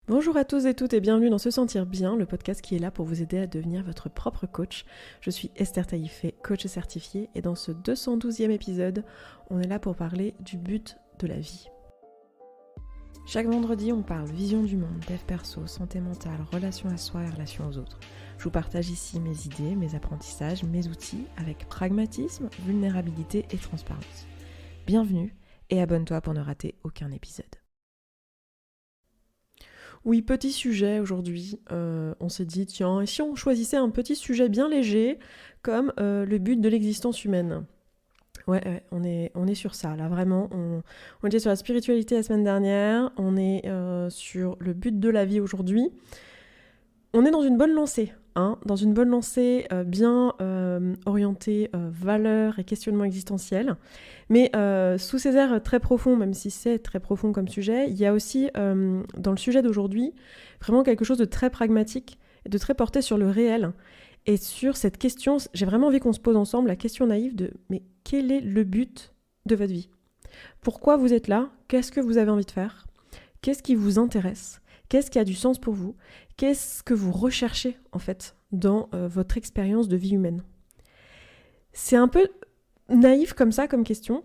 Bonjour à tous et toutes et bienvenue dans Se Sentir Bien, le podcast qui est là pour vous aider à devenir votre propre coach. Je suis Esther Taïfé, coach certifiée, et dans ce 212e épisode, on est là pour parler du but de la vie. Chaque vendredi, on parle vision du monde, dev perso, santé mentale, relation à soi et relation aux autres. Je vous partage ici mes idées, mes apprentissages, mes outils, avec pragmatisme, vulnérabilité et transparence. Bienvenue et abonne-toi pour ne rater aucun épisode. Oui, petit sujet aujourd'hui. On s'est dit, tiens, et si on choisissait un petit sujet bien léger, comme le but de l'existence humaine? Ouais, on est sur ça, là, vraiment. On était sur la spiritualité la semaine dernière, on est sur le but de la vie aujourd'hui. On est dans une bonne lancée, dans une bonne lancée bien orientée valeurs et questionnement existentiel. Mais sous ces airs très profonds, même si c'est très profond comme sujet, il y a aussi dans le sujet d'aujourd'hui vraiment quelque chose de très pragmatique et de très porté sur le réel. Et sur cette question, j'ai vraiment envie qu'on se pose ensemble la question naïve de mais quel est le but de votre vie ? Pourquoi vous êtes là ? Qu'est-ce que vous avez envie de faire ? Qu'est-ce qui vous intéresse ? Qu'est-ce qui a du sens pour vous ? Qu'est-ce que vous recherchez en fait dans votre expérience de vie humaine ? C'est un peu naïf comme ça, comme question.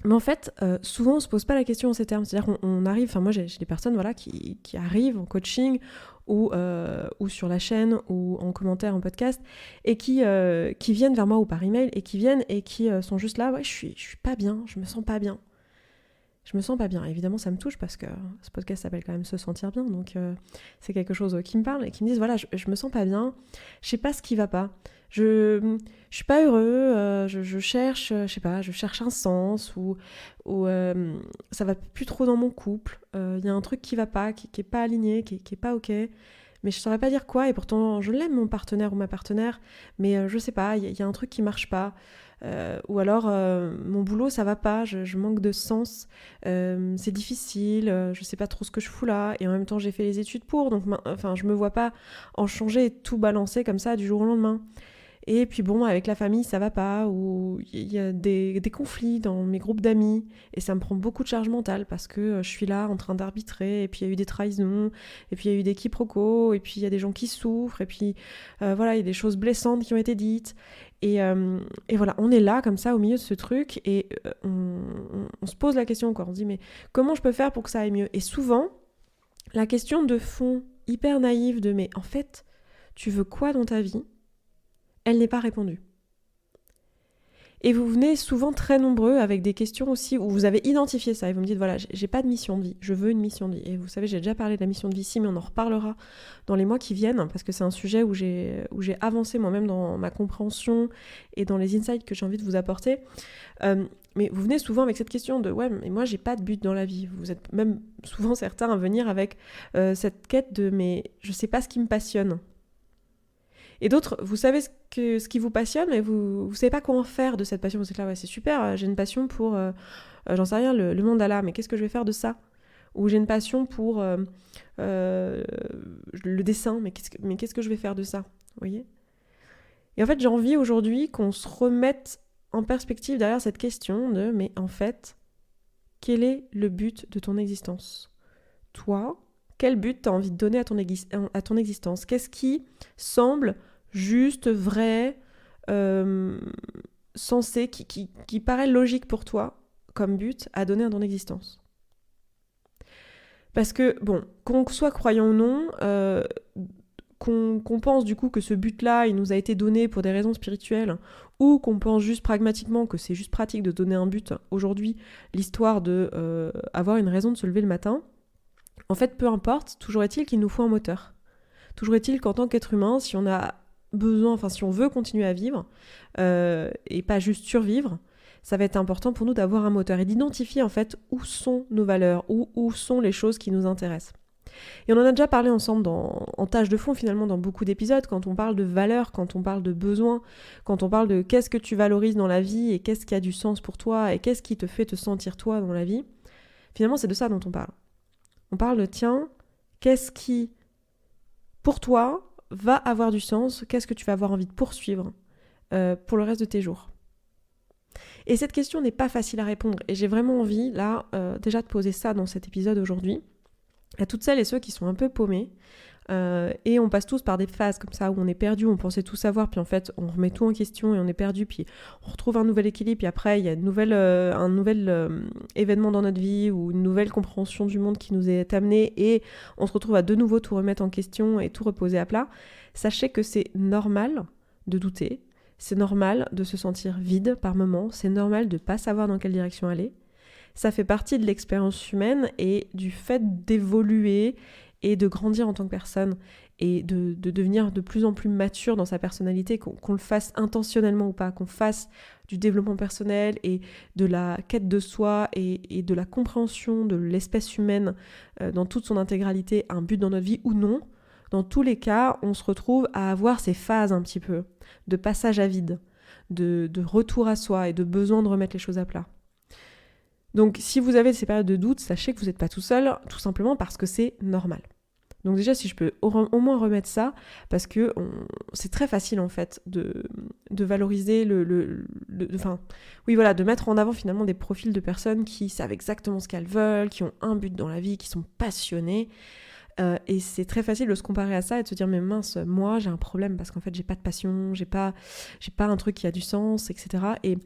Mais en fait, souvent, on ne se pose pas la question en ces termes. C'est-à-dire qu'on arrive... Enfin, moi, j'ai des personnes qui arrivent en coaching ou sur la chaîne ou en commentaire, en podcast, et qui viennent vers moi ou par email, et qui viennent et qui sont juste là, ouais, je suis pas bien, je me sens pas bien. Je me sens pas bien. Évidemment, ça me touche parce que ce podcast s'appelle quand même Se Sentir Bien, donc c'est quelque chose qui me parle et qui me disent, voilà, je me sens pas bien, je sais pas ce qui va pas. Je suis pas heureux, je cherche, je sais pas, je cherche un sens ou ça va plus trop dans mon couple. Il y a un truc qui va pas, qui est pas aligné, qui est pas ok. Mais je saurais pas dire quoi et pourtant je l'aime mon partenaire ou ma partenaire, mais je sais pas, il y a un truc qui marche pas. Ou alors mon boulot ça va pas, je manque de sens, c'est difficile, je sais pas trop ce que je fous là et en même temps j'ai fait les études pour donc enfin je me vois pas en changer et tout balancer comme ça du jour au lendemain. Et puis bon, avec la famille, ça va pas, ou il y a des conflits dans mes groupes d'amis, et ça me prend beaucoup de charge mentale parce que je suis là en train d'arbitrer, et puis il y a eu des trahisons, et puis il y a eu des quiproquos, et puis il y a des gens qui souffrent, et puis voilà, il y a des choses blessantes qui ont été dites. Et voilà, on est là comme ça au milieu de ce truc, et on se pose la question, quoi. On se dit, mais comment je peux faire pour que ça aille mieux ? Et souvent, la question de fond, hyper naïve de, mais en fait, tu veux quoi dans ta vie ? Elle n'est pas répondue. Et vous venez souvent très nombreux avec des questions aussi où vous avez identifié ça et vous me dites voilà, j'ai pas de mission de vie, je veux une mission de vie. Et vous savez, j'ai déjà parlé de la mission de vie ici, mais on en reparlera dans les mois qui viennent parce que c'est un sujet où j'ai avancé moi-même dans ma compréhension et dans les insights que j'ai envie de vous apporter. Mais vous venez souvent avec cette question de ouais, mais moi j'ai pas de but dans la vie. Vous êtes même souvent certains à venir avec cette quête de mais je sais pas ce qui me passionne. Et d'autres, vous savez ce qui vous passionne, mais vous savez pas quoi en faire de cette passion. Vous êtes là, ouais, c'est super, j'ai une passion pour, j'en sais rien, le mandala, mais qu'est-ce que je vais faire de ça ? Ou j'ai une passion pour le dessin, mais qu'est-ce que je vais faire de ça ? Vous voyez ? Et en fait, j'ai envie aujourd'hui qu'on se remette en perspective derrière cette question de, mais en fait, quel est le but de ton existence ? Toi, quel but tu as envie de donner à ton existence ? Qu'est-ce qui semble juste, vrai, sensé, qui paraît logique pour toi comme but à donner à ton existence ? Parce que, bon, qu'on soit croyant ou non, qu'on pense du coup que ce but-là, il nous a été donné pour des raisons spirituelles, ou qu'on pense juste pragmatiquement que c'est juste pratique de donner un but aujourd'hui, l'histoire de avoir une raison de se lever le matin, en fait, peu importe, toujours est-il qu'il nous faut un moteur. Toujours est-il qu'en tant qu'être humain, si on a besoin, enfin si on veut continuer à vivre, et pas juste survivre, ça va être important pour nous d'avoir un moteur et d'identifier en fait où sont nos valeurs, où sont les choses qui nous intéressent. Et on en a déjà parlé ensemble en tâche de fond finalement dans beaucoup d'épisodes, quand on parle de valeurs, quand on parle de besoins, quand on parle de qu'est-ce que tu valorises dans la vie et qu'est-ce qui a du sens pour toi et qu'est-ce qui te fait te sentir toi dans la vie, finalement c'est de ça dont on parle. On parle de tiens, qu'est-ce qui, pour toi, va avoir du sens ? Qu'est-ce que tu vas avoir envie de poursuivre pour le reste de tes jours ? Et cette question n'est pas facile à répondre. Et j'ai vraiment envie, là, déjà de poser ça dans cet épisode aujourd'hui. À toutes celles et ceux qui sont un peu paumés, et on passe tous par des phases comme ça où on est perdu, on pensait tout savoir, puis en fait on remet tout en question et on est perdu, puis on retrouve un nouvel équilibre, puis après il y a un nouvel événement dans notre vie ou une nouvelle compréhension du monde qui nous est amenée et on se retrouve à de nouveau tout remettre en question et tout reposer à plat. Sachez que c'est normal de douter, c'est normal de se sentir vide par moments, c'est normal de ne pas savoir dans quelle direction aller. Ça fait partie de l'expérience humaine et du fait d'évoluer et de grandir en tant que personne et de devenir de plus en plus mature dans sa personnalité, qu'on le fasse intentionnellement ou pas, qu'on fasse du développement personnel et de la quête de soi et de la compréhension de l'espèce humaine dans toute son intégralité, un but dans notre vie ou non. Dans tous les cas, on se retrouve à avoir ces phases un petit peu de passage à vide, de retour à soi et de besoin de remettre les choses à plat. Donc si vous avez ces périodes de doute, sachez que vous n'êtes pas tout seul, tout simplement parce que c'est normal. Donc déjà, si je peux au moins remettre ça, parce que c'est très facile en fait de valoriser de mettre en avant finalement des profils de personnes qui savent exactement ce qu'elles veulent, qui ont un but dans la vie, qui sont passionnées. Et c'est très facile de se comparer à ça et de se dire mais mince, moi j'ai un problème parce qu'en fait j'ai pas de passion, j'ai pas un truc qui a du sens, etc. Et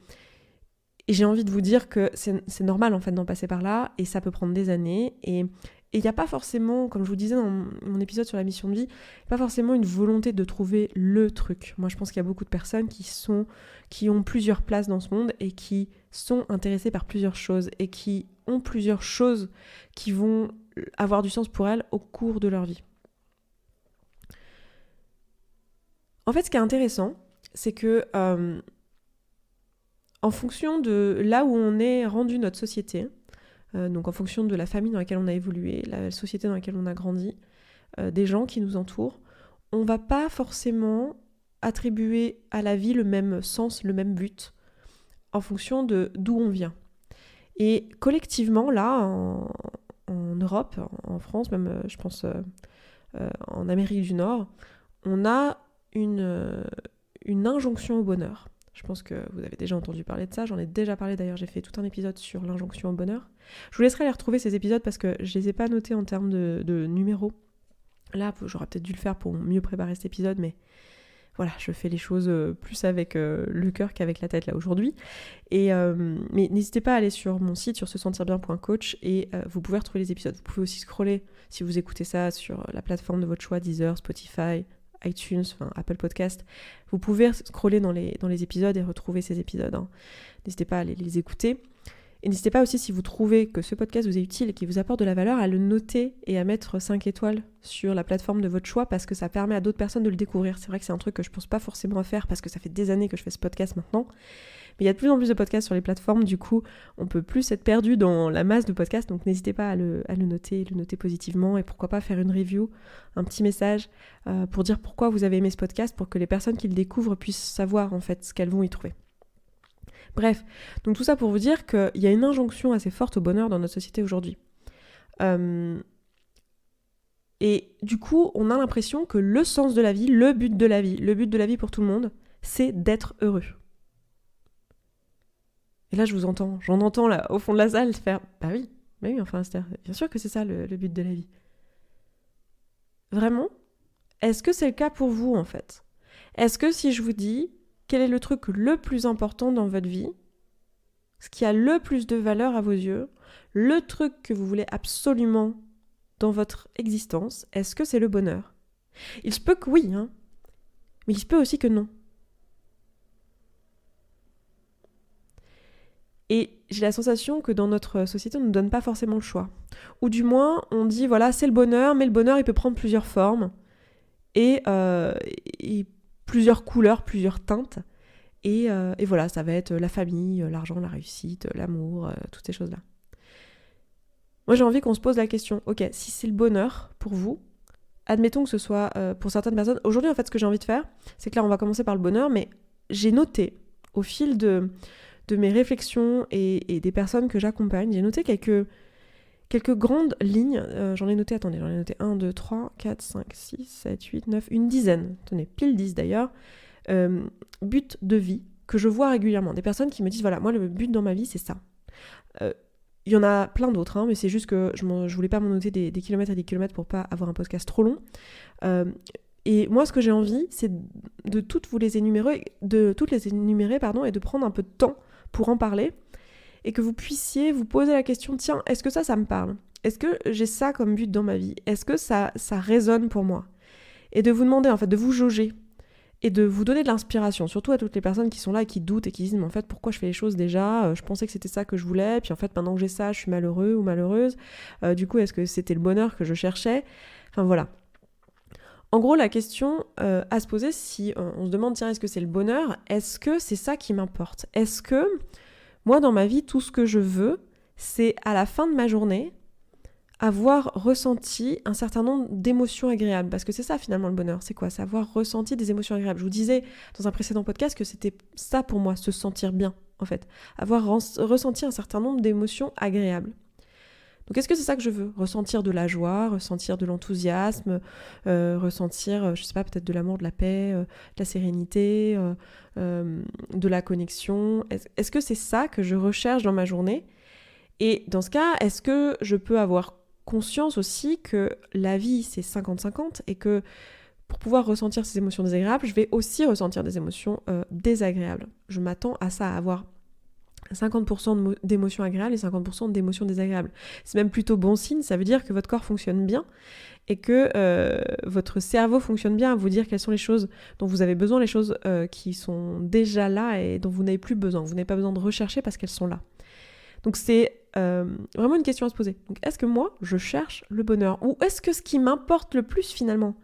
j'ai envie de vous dire que c'est normal en fait d'en passer par là et ça peut prendre des années et il n'y a pas forcément, comme je vous disais dans mon épisode sur la mission de vie, pas forcément une volonté de trouver le truc. Moi je pense qu'il y a beaucoup de personnes qui ont plusieurs places dans ce monde et qui sont intéressées par plusieurs choses et qui ont plusieurs choses qui vont avoir du sens pour elles au cours de leur vie. En fait ce qui est intéressant, c'est que en fonction de là où on est rendu notre société, donc en fonction de la famille dans laquelle on a évolué, la société dans laquelle on a grandi, des gens qui nous entourent, on ne va pas forcément attribuer à la vie le même sens, le même but, en fonction de d'où on vient. Et collectivement, là, en Europe, en France, même je pense en Amérique du Nord, on a une injonction au bonheur. Je pense que vous avez déjà entendu parler de ça, j'en ai déjà parlé d'ailleurs, j'ai fait tout un épisode sur l'injonction au bonheur. Je vous laisserai aller retrouver ces épisodes parce que je les ai pas notés en termes de numéros. Là, j'aurais peut-être dû le faire pour mieux préparer cet épisode, mais voilà, je fais les choses plus avec le cœur qu'avec la tête là aujourd'hui. Mais n'hésitez pas à aller sur mon site, sur sesentirbien.coach et vous pouvez retrouver les épisodes. Vous pouvez aussi scroller si vous écoutez ça sur la plateforme de votre choix, Deezer, Spotify, iTunes, enfin Apple Podcast. Vous pouvez scroller dans les épisodes et retrouver ces épisodes. N'hésitez pas à aller les écouter. Et n'hésitez pas aussi, si vous trouvez que ce podcast vous est utile et qu'il vous apporte de la valeur, à le noter et à mettre 5 étoiles sur la plateforme de votre choix parce que ça permet à d'autres personnes de le découvrir. C'est vrai que c'est un truc que je pense pas forcément à faire parce que ça fait des années que je fais ce podcast maintenant. Mais il y a de plus en plus de podcasts sur les plateformes, du coup, on peut plus être perdu dans la masse de podcasts, donc n'hésitez pas à le noter positivement et pourquoi pas faire une review, un petit message pour dire pourquoi vous avez aimé ce podcast, pour que les personnes qui le découvrent puissent savoir en fait ce qu'elles vont y trouver. Bref, donc tout ça pour vous dire qu'il y a une injonction assez forte au bonheur dans notre société aujourd'hui. Et du coup, on a l'impression que le sens de la vie, le but de la vie pour tout le monde, c'est d'être heureux. Et là, j'en entends là, au fond de la salle, faire « Bah oui, enfin, bien sûr que c'est ça le but de la vie. » Vraiment ? Est-ce que c'est le cas pour vous, en fait ? Est-ce que si je vous dis quel est le truc le plus important dans votre vie, ce qui a le plus de valeur à vos yeux, le truc que vous voulez absolument dans votre existence, est-ce que c'est le bonheur ? Il se peut que oui, mais il se peut aussi que non. Et j'ai la sensation que dans notre société, on ne nous donne pas forcément le choix. Ou du moins, on dit, voilà, c'est le bonheur, mais le bonheur, il peut prendre plusieurs formes et plusieurs couleurs, plusieurs teintes. Et voilà, ça va être la famille, l'argent, la réussite, l'amour, toutes ces choses-là. Moi, j'ai envie qu'on se pose la question, ok, si c'est le bonheur pour vous, admettons que ce soit pour certaines personnes. Aujourd'hui, en fait, ce que j'ai envie de faire, c'est que là, on va commencer par le bonheur, mais j'ai noté au fil de mes réflexions et des personnes que j'accompagne, j'ai noté quelques grandes lignes. J'en ai noté 1, 2, 3, 4, 5, 6, 7, 8, 9, une dizaine. Tenez, pile 10 d'ailleurs. But de vie que je vois régulièrement. Des personnes qui me disent, voilà, moi, le but dans ma vie, c'est ça. Il y en a plein d'autres, hein, mais c'est juste que je voulais pas m'en noter des kilomètres et des kilomètres pour pas avoir un podcast trop long. Et moi, ce que j'ai envie, c'est de toutes les énumérer, et de prendre un peu de temps pour en parler, et que vous puissiez vous poser la question, tiens, est-ce que ça me parle ? Est-ce que j'ai ça comme but dans ma vie ? Est-ce que ça résonne pour moi ? Et de vous demander, en fait, de vous jauger, et de vous donner de l'inspiration, surtout à toutes les personnes qui sont là et qui doutent et qui disent, mais en fait, pourquoi je fais les choses déjà ? Je pensais que c'était ça que je voulais, puis en fait, maintenant que j'ai ça, je suis malheureux ou malheureuse. Du coup, est-ce que c'était le bonheur que je cherchais ? Enfin, voilà. En gros, la question à se poser, si on se demande, tiens, est-ce que c'est le bonheur ? Est-ce que c'est ça qui m'importe ? Est-ce que, moi, dans ma vie, tout ce que je veux, c'est à la fin de ma journée, avoir ressenti un certain nombre d'émotions agréables. Parce que c'est ça, finalement, le bonheur. C'est quoi ? C'est avoir ressenti des émotions agréables. Je vous disais dans un précédent podcast que c'était ça pour moi, se sentir bien, en fait. Avoir ressenti un certain nombre d'émotions agréables. Donc est-ce que c'est ça que je veux ? Ressentir de la joie, ressentir de l'enthousiasme, ressentir, je sais pas, peut-être de l'amour, de la paix, de la sérénité, de la connexion. Est-ce que c'est ça que je recherche dans ma journée ? Et dans ce cas, est-ce que je peux avoir conscience aussi que la vie, c'est 50-50 et que pour pouvoir ressentir ces émotions désagréables, je vais aussi ressentir des émotions désagréables. Je m'attends à ça, à avoir 50% d'émotions agréables et 50% d'émotions désagréables. C'est même plutôt bon signe, ça veut dire que votre corps fonctionne bien et que votre cerveau fonctionne bien à vous dire quelles sont les choses dont vous avez besoin, les choses qui sont déjà là et dont vous n'avez plus besoin. Vous n'avez pas besoin de rechercher parce qu'elles sont là. Donc c'est vraiment une question à se poser. Donc est-ce que moi, je cherche le bonheur ? Ou est-ce que ce qui m'importe le plus finalement,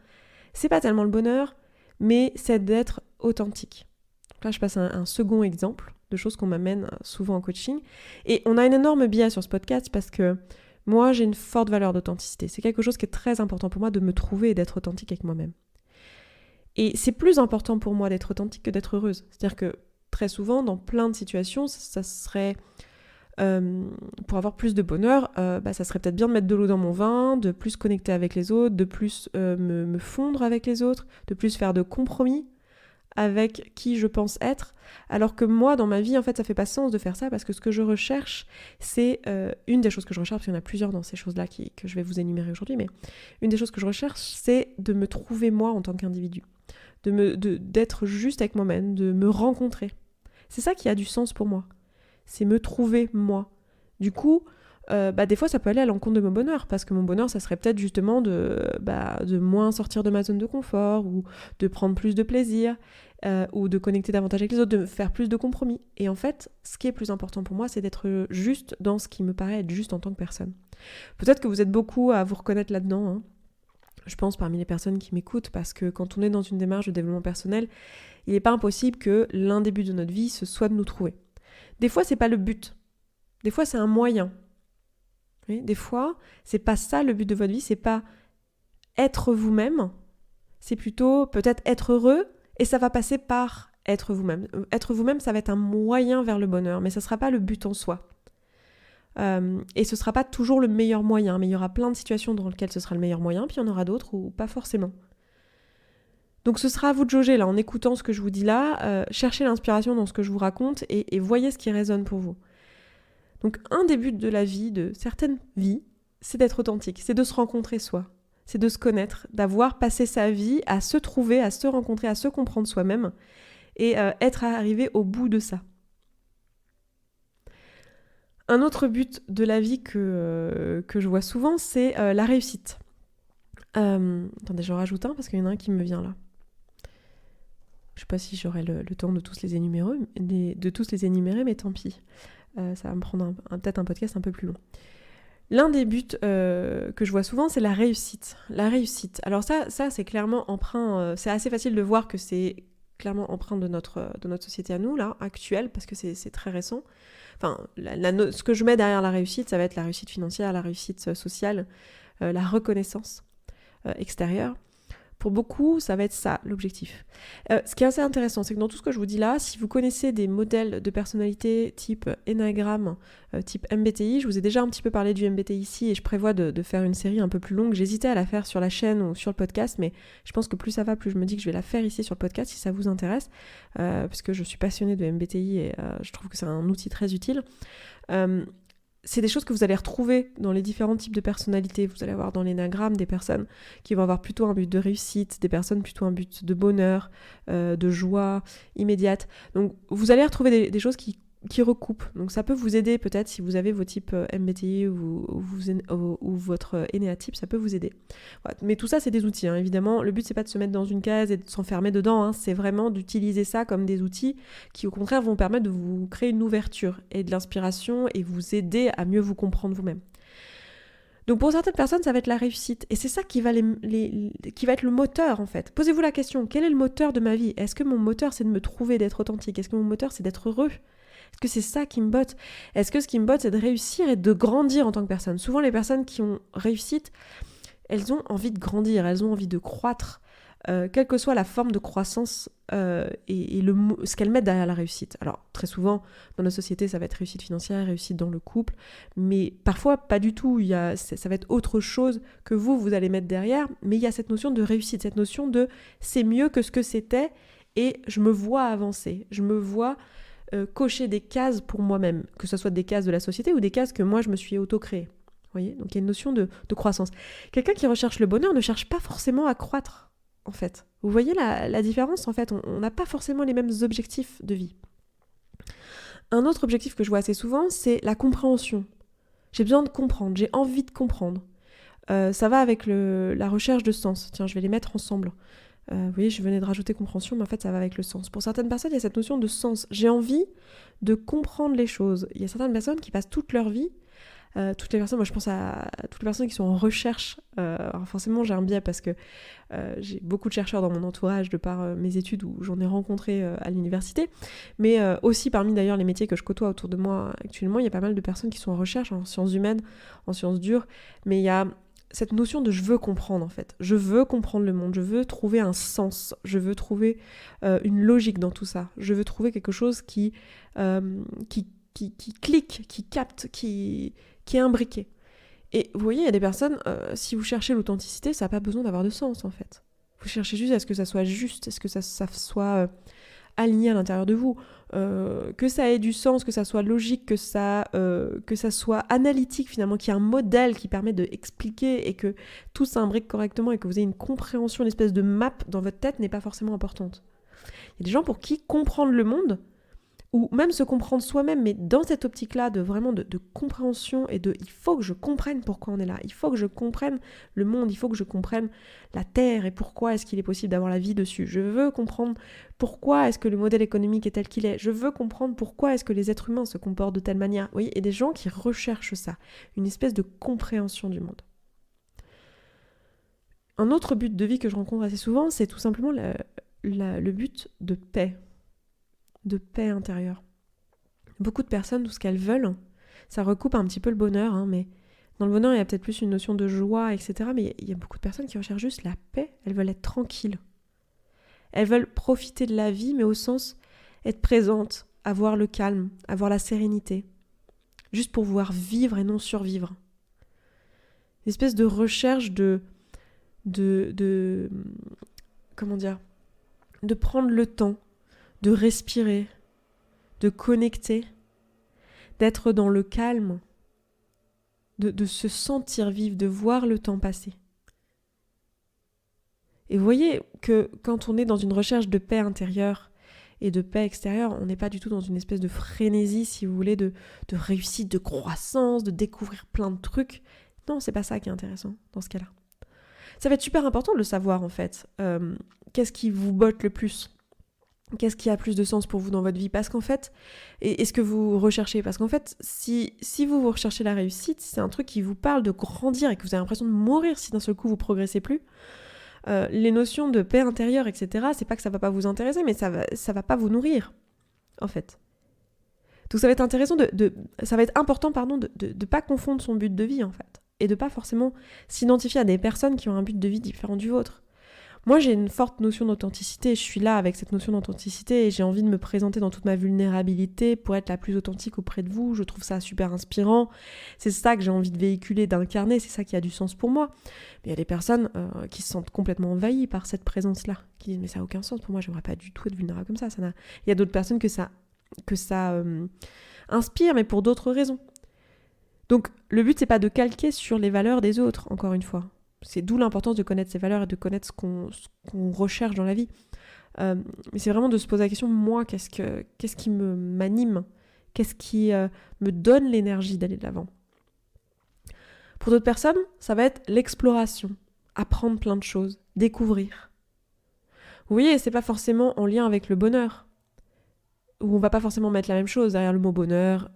c'est pas tellement le bonheur, mais c'est d'être authentique. Donc là, je passe à un second exemple de choses qu'on m'amène souvent en coaching. Et on a un énorme biais sur ce podcast parce que moi, j'ai une forte valeur d'authenticité. C'est quelque chose qui est très important pour moi de me trouver et d'être authentique avec moi-même. Et c'est plus important pour moi d'être authentique que d'être heureuse. C'est-à-dire que très souvent, dans plein de situations, ça serait... pour avoir plus de bonheur, ça serait peut-être bien de mettre de l'eau dans mon vin, de plus connecter avec les autres, de plus me fondre avec les autres, de plus faire de compromis avec qui je pense être, alors que moi, dans ma vie, en fait, ça fait pas sens de faire ça, parce que ce que je recherche, c'est une des choses que je recherche, parce qu'il y en a plusieurs dans ces choses-là que je vais vous énumérer aujourd'hui, mais une des choses que je recherche, c'est de me trouver moi en tant qu'individu, d'être juste avec moi-même, de me rencontrer. C'est ça qui a du sens pour moi. C'est me trouver moi. Du coup, des fois, ça peut aller à l'encontre de mon bonheur, parce que mon bonheur, ça serait peut-être justement de moins sortir de ma zone de confort, ou de prendre plus de plaisir, ou de connecter davantage avec les autres, de faire plus de compromis. Et en fait, ce qui est plus important pour moi, c'est d'être juste dans ce qui me paraît être juste en tant que personne. Peut-être que vous êtes beaucoup à vous reconnaître là-dedans, hein. Je pense parmi les personnes qui m'écoutent, parce que quand on est dans une démarche de développement personnel, il n'est pas impossible que l'un des buts de notre vie, ce soit de nous trouver. Des fois, c'est pas le but. Des fois, c'est un moyen. Oui, des fois, c'est pas ça le but de votre vie, c'est pas être vous-même, c'est plutôt peut-être être heureux, et ça va passer par être vous-même. Être vous-même, ça va être un moyen vers le bonheur, mais ça sera pas le but en soi. Et ce sera pas toujours le meilleur moyen, mais il y aura plein de situations dans lesquelles ce sera le meilleur moyen, puis il y en aura d'autres où pas forcément. Donc ce sera à vous de jauger là, en écoutant ce que je vous dis là, cherchez l'inspiration dans ce que je vous raconte et voyez ce qui résonne pour vous. Donc un des buts de la vie, de certaines vies, c'est d'être authentique, c'est de se rencontrer soi, c'est de se connaître, d'avoir passé sa vie à se trouver, à se rencontrer, à se comprendre soi-même et être arrivé au bout de ça. Un autre but de la vie que je vois souvent, c'est la réussite. Attendez, j'en rajoute un parce qu'il y en a un qui me vient là. Je ne sais pas si j'aurai le temps de tous les énumérer, mais tant pis. Ça va me prendre peut-être un podcast un peu plus long. L'un des buts que je vois souvent, c'est la réussite. La réussite. Alors ça c'est clairement empreint, c'est assez facile de voir que c'est clairement empreint de notre société à nous, là, actuelle, parce que c'est très récent. Enfin, ce que je mets derrière la réussite, ça va être la réussite financière, la réussite sociale, la reconnaissance extérieure. Pour beaucoup, ça va être ça, l'objectif. Ce qui est assez intéressant, c'est que dans tout ce que je vous dis là, si vous connaissez des modèles de personnalité type Enneagramme, type MBTI, je vous ai déjà un petit peu parlé du MBTI ici et je prévois de faire une série un peu plus longue. J'hésitais à la faire sur la chaîne ou sur le podcast, mais je pense que plus ça va, plus je me dis que je vais la faire ici sur le podcast si ça vous intéresse, parce que je suis passionnée de MBTI et je trouve que c'est un outil très utile. c'est des choses que vous allez retrouver dans les différents types de personnalités. Vous allez avoir dans l'énagramme des personnes qui vont avoir plutôt un but de réussite, des personnes plutôt un but de bonheur, de joie immédiate. Donc vous allez retrouver des choses qui recoupent. Donc ça peut vous aider peut-être si vous avez vos types MBTI ou votre énéatype, ça peut vous aider. Voilà. Mais tout ça c'est des outils, hein. Évidemment, le but c'est pas de se mettre dans une case et de s'enfermer dedans, hein. C'est vraiment d'utiliser ça comme des outils qui au contraire vont permettre de vous créer une ouverture et de l'inspiration et vous aider à mieux vous comprendre vous-même. Donc pour certaines personnes, ça va être la réussite. Et c'est ça qui va, qui va être le moteur en fait. Posez-vous la question, quel est le moteur de ma vie ? Est-ce que mon moteur c'est de me trouver, d'être authentique ? Est-ce que mon moteur c'est d'être heureux ? Est-ce que c'est ça qui me botte ? Est-ce que ce qui me botte c'est de réussir et de grandir en tant que personne ? Souvent les personnes qui ont réussite, elles ont envie de grandir, elles ont envie de croître, quelle que soit la forme de croissance et ce qu'elles mettent derrière la réussite. Alors très souvent dans nos sociétés ça va être réussite financière, réussite dans le couple, mais parfois pas du tout, ça va être autre chose que vous allez mettre derrière, mais il y a cette notion de réussite, cette notion de c'est mieux que ce que c'était et je me vois avancer, je me vois cocher des cases pour moi-même, que ce soit des cases de la société ou des cases que moi je me suis auto-créées. Vous voyez ? Donc il y a une notion de croissance. Quelqu'un qui recherche le bonheur ne cherche pas forcément à croître, en fait. Vous voyez la différence ? En fait, on n'a pas forcément les mêmes objectifs de vie. Un autre objectif que je vois assez souvent, c'est la compréhension. J'ai besoin de comprendre, j'ai envie de comprendre. Ça va avec la recherche de sens. Tiens, je vais les mettre ensemble. Vous voyez, je venais de rajouter compréhension, mais en fait, ça va avec le sens. Pour certaines personnes, il y a cette notion de sens. J'ai envie de comprendre les choses. Il y a certaines personnes qui passent toute leur vie, toutes les personnes, moi je pense à toutes les personnes qui sont en recherche. Alors forcément, j'ai un biais parce que j'ai beaucoup de chercheurs dans mon entourage de par mes études où j'en ai rencontré à l'université, mais aussi parmi d'ailleurs les métiers que je côtoie autour de moi actuellement, il y a pas mal de personnes qui sont en recherche en sciences humaines, en sciences dures, mais il y a cette notion de je veux comprendre en fait. Je veux comprendre le monde, je veux trouver un sens, je veux trouver une logique dans tout ça. Je veux trouver quelque chose qui clique, qui capte, qui est imbriqué. Et vous voyez, il y a des personnes, si vous cherchez l'authenticité, ça n'a pas besoin d'avoir de sens en fait. Vous cherchez juste à ce que ça soit juste, à ce que ça soit aligné à l'intérieur de vous, que ça ait du sens, que ça soit logique, que ça soit analytique finalement, qu'il y ait un modèle qui permet d'expliquer et que tout s'imbrique correctement et que vous ayez une compréhension, une espèce de map dans votre tête n'est pas forcément importante. Il y a des gens pour qui comprendre le monde, ou même se comprendre soi-même, mais dans cette optique-là de vraiment de compréhension et il faut que je comprenne pourquoi on est là, il faut que je comprenne le monde, il faut que je comprenne la Terre et pourquoi est-ce qu'il est possible d'avoir la vie dessus. Je veux comprendre pourquoi est-ce que le modèle économique est tel qu'il est. Je veux comprendre pourquoi est-ce que les êtres humains se comportent de telle manière. Vous voyez, et des gens qui recherchent ça, une espèce de compréhension du monde. Un autre but de vie que je rencontre assez souvent, c'est tout simplement le but de paix intérieure. Beaucoup de personnes, tout ce qu'elles veulent, ça recoupe un petit peu le bonheur, hein, mais dans le bonheur, il y a peut-être plus une notion de joie, etc. Mais il y a beaucoup de personnes qui recherchent juste la paix, elles veulent être tranquilles. Elles veulent profiter de la vie, mais au sens être présentes, avoir le calme, avoir la sérénité, juste pour pouvoir vivre et non survivre. Une espèce de recherche de comment dire, de prendre le temps, de respirer, de connecter, d'être dans le calme, de se sentir vivre, de voir le temps passer. Et vous voyez que quand on est dans une recherche de paix intérieure et de paix extérieure, on n'est pas du tout dans une espèce de frénésie, si vous voulez, de réussite, de croissance, de découvrir plein de trucs. Non, c'est pas ça qui est intéressant dans ce cas-là. Ça va être super important de le savoir en fait. Qu'est-ce qui vous botte le plus ? Qu'est-ce qui a plus de sens pour vous dans votre vie ? Parce qu'en fait, et ce que vous recherchez, parce qu'en fait, si vous recherchez la réussite, c'est un truc qui vous parle de grandir et que vous avez l'impression de mourir si d'un seul coup vous progressez plus, les notions de paix intérieure, etc., c'est pas que ça va pas vous intéresser, mais ça va pas vous nourrir, en fait. Donc ça va être intéressant ça va être important, de pas confondre son but de vie, en fait, et de pas forcément s'identifier à des personnes qui ont un but de vie différent du vôtre. Moi, j'ai une forte notion d'authenticité, je suis là avec cette notion d'authenticité et j'ai envie de me présenter dans toute ma vulnérabilité pour être la plus authentique auprès de vous. Je trouve ça super inspirant. C'est ça que j'ai envie de véhiculer, d'incarner, c'est ça qui a du sens pour moi. Mais il y a des personnes qui se sentent complètement envahies par cette présence-là, qui disent « mais ça n'a aucun sens pour moi, j'aimerais pas du tout être vulnérable comme ça. » Il y a d'autres personnes que ça inspire, mais pour d'autres raisons. Donc le but, c'est pas de calquer sur les valeurs des autres, encore une fois. C'est d'où l'importance de connaître ses valeurs et de connaître ce qu'on recherche dans la vie. Mais c'est vraiment de se poser la question, moi, qu'est-ce qui m'anime? Qu'est-ce qui me donne l'énergie d'aller de l'avant? Pour d'autres personnes, ça va être l'exploration, apprendre plein de choses, découvrir. Vous voyez, c'est pas forcément en lien avec le bonheur, où on va pas forcément mettre la même chose derrière le mot bonheur,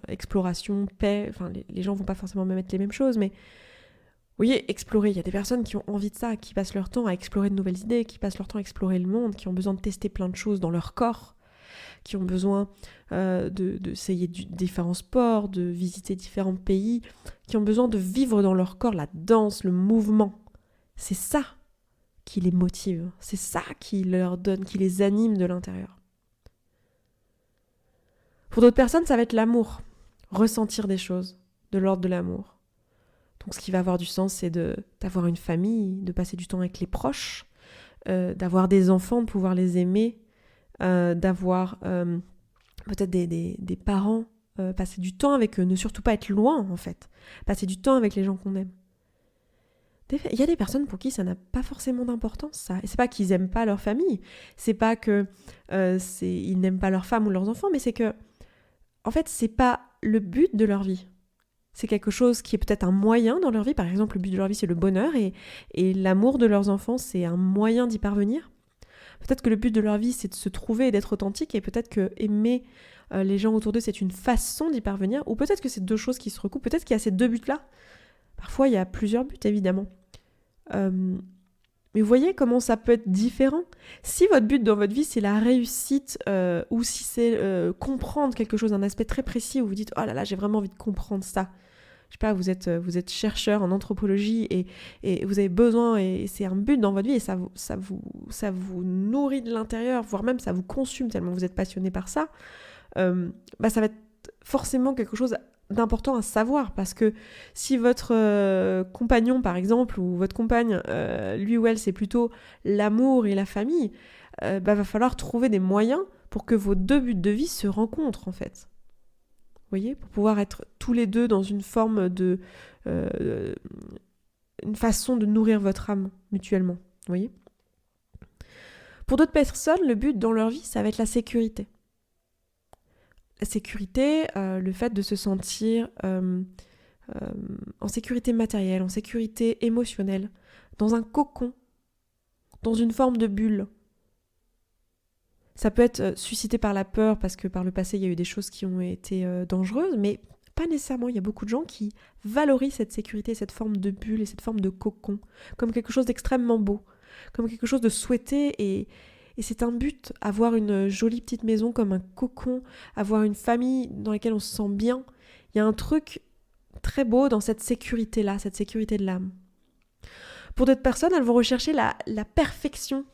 exploration, paix, enfin les gens vont pas forcément mettre les mêmes choses, mais vous voyez, explorer, il y a des personnes qui ont envie de ça, qui passent leur temps à explorer de nouvelles idées, qui passent leur temps à explorer le monde, qui ont besoin de tester plein de choses dans leur corps, qui ont besoin d'essayer différents sports, de visiter différents pays, qui ont besoin de vivre dans leur corps la danse, le mouvement. C'est ça qui les motive, c'est ça qui leur donne, qui les anime de l'intérieur. Pour d'autres personnes, ça va être l'amour, ressentir des choses, de l'ordre de l'amour. Donc ce qui va avoir du sens, c'est d'avoir une famille, de passer du temps avec les proches, d'avoir des enfants, de pouvoir les aimer, d'avoir peut-être des parents, passer du temps avec eux, ne surtout pas être loin en fait, passer du temps avec les gens qu'on aime. Il y a des personnes pour qui ça n'a pas forcément d'importance, ça. Et c'est pas qu'ils aiment pas leur famille, c'est pas que ils n'aiment pas leur femme ou leurs enfants, mais c'est que, en fait, c'est pas le but de leur vie. C'est quelque chose qui est peut-être un moyen dans leur vie. Par exemple, le but de leur vie, c'est le bonheur, et l'amour de leurs enfants, c'est un moyen d'y parvenir. Peut-être que le but de leur vie, c'est de se trouver et d'être authentique, et peut-être que aimer les gens autour d'eux, c'est une façon d'y parvenir, ou peut-être que c'est deux choses qui se recoupent, peut-être qu'il y a ces deux buts-là. Parfois, il y a plusieurs buts, évidemment. Mais vous voyez comment ça peut être différent. Si votre but dans votre vie, c'est la réussite, ou si c'est comprendre quelque chose, un aspect très précis, où vous dites « Oh là là, j'ai vraiment envie de comprendre ça ». Je sais pas, vous êtes chercheur en anthropologie et vous avez besoin, et c'est un but dans votre vie, et ça vous nourrit de l'intérieur, voire même ça vous consume tellement vous êtes passionné par ça, ça va être forcément quelque chose d'important à savoir, parce que si votre compagnon par exemple, ou votre compagne, lui ou elle, c'est plutôt l'amour et la famille, va falloir trouver des moyens pour que vos deux buts de vie se rencontrent en fait. Vous voyez, pour pouvoir être tous les deux dans une forme de une façon de nourrir votre âme mutuellement. Vous voyez. Pour d'autres personnes, le but dans leur vie, ça va être la sécurité. La sécurité, le fait de se sentir en sécurité matérielle, en sécurité émotionnelle, dans un cocon, dans une forme de bulle. Ça peut être suscité par la peur, parce que par le passé, il y a eu des choses qui ont été dangereuses, mais pas nécessairement. Il y a beaucoup de gens qui valorisent cette sécurité, cette forme de bulle et cette forme de cocon, comme quelque chose d'extrêmement beau, comme quelque chose de souhaité, et c'est un but, avoir une jolie petite maison comme un cocon, avoir une famille dans laquelle on se sent bien. Il y a un truc très beau dans cette sécurité-là, cette sécurité de l'âme. Pour d'autres personnes, elles vont rechercher la perfection,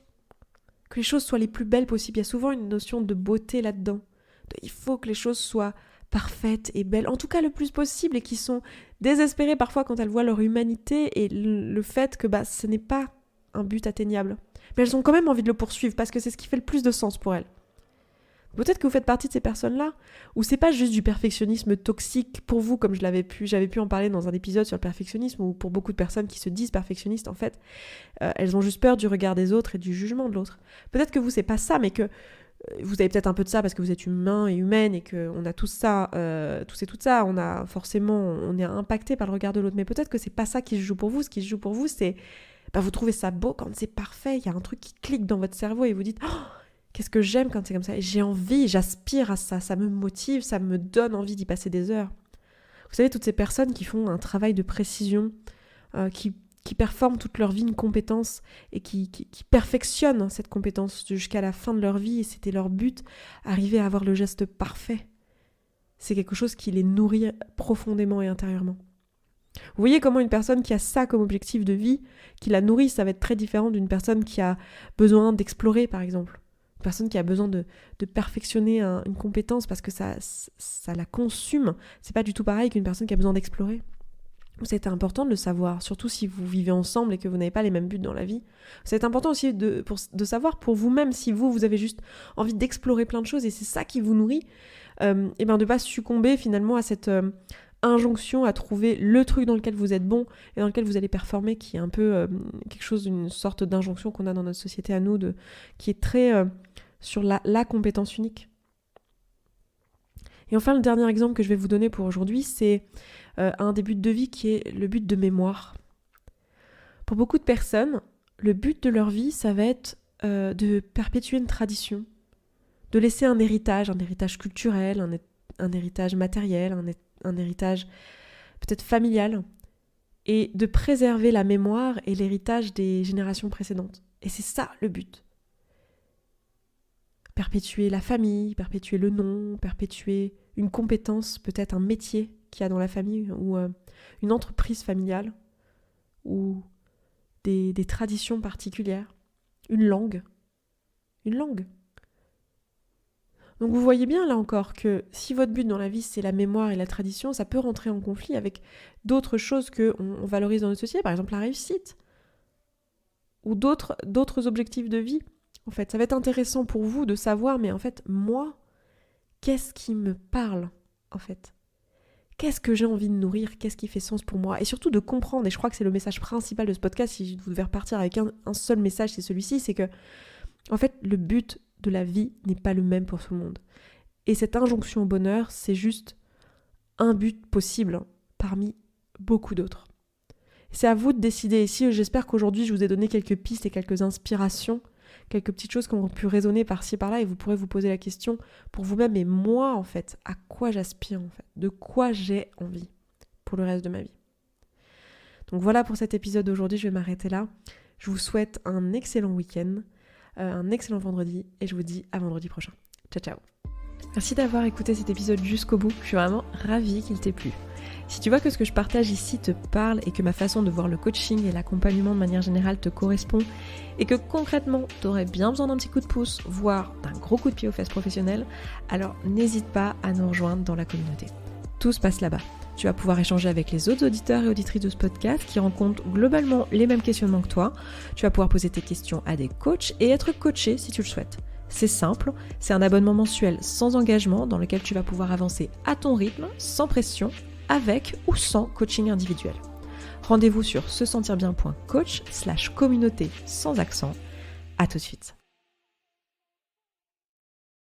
que les choses soient les plus belles possibles. Il y a souvent une notion de beauté là-dedans. Il faut que les choses soient parfaites et belles, en tout cas le plus possible, et qui sont désespérées parfois quand elles voient leur humanité et le fait que ce n'est pas un but atteignable. Mais elles ont quand même envie de le poursuivre, parce que c'est ce qui fait le plus de sens pour elles. Peut-être que vous faites partie de ces personnes-là, où c'est pas juste du perfectionnisme toxique pour vous, comme j'avais pu en parler dans un épisode sur le perfectionnisme, ou pour beaucoup de personnes qui se disent perfectionnistes, en fait, elles ont juste peur du regard des autres et du jugement de l'autre. Peut-être que vous, c'est pas ça, mais que vous avez peut-être un peu de ça parce que vous êtes humain et humaine, et qu'on a tous ça, tous et toutes ça, on est impacté par le regard de l'autre, mais peut-être que c'est pas ça qui se joue pour vous. Ce qui se joue pour vous, c'est, vous trouvez ça beau quand c'est parfait, il y a un truc qui clique dans votre cerveau, et vous dites « Oh, qu'est-ce que j'aime quand c'est comme ça, et j'ai envie, j'aspire à ça, ça me motive, ça me donne envie d'y passer des heures. » Vous savez, toutes ces personnes qui font un travail de précision, qui performent toute leur vie une compétence, et qui perfectionnent cette compétence jusqu'à la fin de leur vie, et c'était leur but, arriver à avoir le geste parfait. C'est quelque chose qui les nourrit profondément et intérieurement. Vous voyez comment une personne qui a ça comme objectif de vie, qui la nourrit, ça va être très différent d'une personne qui a besoin d'explorer, par exemple. Une personne qui a besoin de perfectionner une compétence parce que ça la consume. C'est pas du tout pareil qu'une personne qui a besoin d'explorer. C'est important de le savoir, surtout si vous vivez ensemble et que vous n'avez pas les mêmes buts dans la vie. C'est important aussi de savoir pour vous-même, si vous avez juste envie d'explorer plein de choses et c'est ça qui vous nourrit, et de ne pas succomber finalement à cette injonction à trouver le truc dans lequel vous êtes bon et dans lequel vous allez performer, qui est un peu quelque chose, une sorte d'injonction qu'on a dans notre société à nous, qui est très sur la compétence unique. Et enfin, le dernier exemple que je vais vous donner pour aujourd'hui, c'est un des buts de vie qui est le but de mémoire. Pour beaucoup de personnes, le but de leur vie, ça va être de perpétuer une tradition, de laisser un héritage culturel, un héritage matériel, un héritage peut-être familial, et de préserver la mémoire et l'héritage des générations précédentes. Et c'est ça le but. Perpétuer la famille, perpétuer le nom, perpétuer une compétence, peut-être un métier qu'il y a dans la famille, ou une entreprise familiale, ou des traditions particulières, une langue. Donc vous voyez bien là encore que si votre but dans la vie c'est la mémoire et la tradition, ça peut rentrer en conflit avec d'autres choses qu'on valorise dans notre société, par exemple la réussite, ou d'autres objectifs de vie. En fait, ça va être intéressant pour vous de savoir, mais en fait, moi, qu'est-ce qui me parle, en fait ? Qu'est-ce que j'ai envie de nourrir ? Qu'est-ce qui fait sens pour moi ? Et surtout de comprendre, et je crois que c'est le message principal de ce podcast, si vous devez repartir avec un seul message, c'est celui-ci, c'est que, en fait, le but de la vie n'est pas le même pour tout le monde. Et cette injonction au bonheur, c'est juste un but possible parmi beaucoup d'autres. C'est à vous de décider. Ici, j'espère qu'aujourd'hui, je vous ai donné quelques pistes et quelques inspirations, quelques petites choses qui ont pu résonner par-ci par-là, et vous pourrez vous poser la question pour vous-même, et moi en fait, à quoi j'aspire en fait, de quoi j'ai envie pour le reste de ma vie. Donc voilà pour cet épisode d'aujourd'hui, je vais m'arrêter là. Je vous souhaite un excellent week-end, un excellent vendredi, et je vous dis à vendredi prochain. Ciao ciao. Merci d'avoir écouté cet épisode jusqu'au bout, je suis vraiment ravie qu'il t'ait plu. Si tu vois que ce que je partage ici te parle et que ma façon de voir le coaching et l'accompagnement de manière générale te correspond et que concrètement tu aurais bien besoin d'un petit coup de pouce, voire d'un gros coup de pied aux fesses professionnelles, alors n'hésite pas à nous rejoindre dans la communauté. Tout se passe là-bas. Tu vas pouvoir échanger avec les autres auditeurs et auditrices de ce podcast qui rencontrent globalement les mêmes questionnements que toi. Tu vas pouvoir poser tes questions à des coachs et être coaché si tu le souhaites. C'est simple, c'est un abonnement mensuel sans engagement dans lequel tu vas pouvoir avancer à ton rythme, sans pression, avec ou sans coaching individuel. Rendez-vous sur sesentirbien.coach/communauté sans accent. À tout de suite.